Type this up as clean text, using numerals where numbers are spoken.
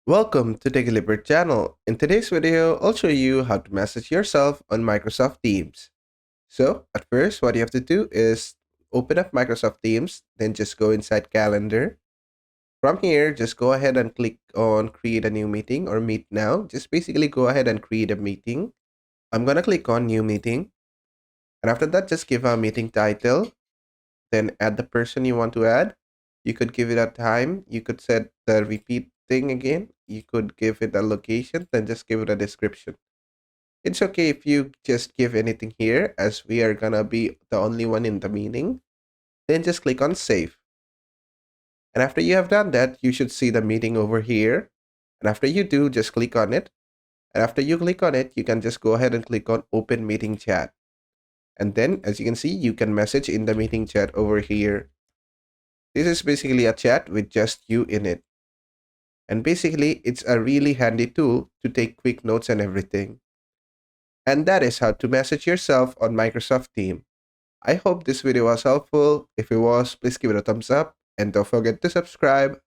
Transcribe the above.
Welcome to the Gilbert channel. In today's video, I'll show you how to message yourself on Microsoft Teams. So, at first, what you have to do is open up Microsoft Teams, then just go inside Calendar. From here, just go ahead and click on Create a New Meeting or Meet Now. Just basically go ahead and create a meeting. I'm going to click on New Meeting. And after that, just give a meeting title. Then add the person you want to add. You could give it a time. You could set the repeat thing again. You could give it a location, then just give it a description. It's okay if you just give anything here, as we are gonna be the only one in the meeting. Then just click on save. And after you have done that, you should see the meeting over here. And after you do, just click on it. And after you click on it, you can just go ahead and click on open meeting chat. And then as you can see, you can message in the meeting chat over here. This is basically a chat with just you in it. And basically, it's a really handy tool to take quick notes and everything. And that is how to message yourself on Microsoft Teams. I hope this video was helpful. If it was, please give it a thumbs up and don't forget to subscribe.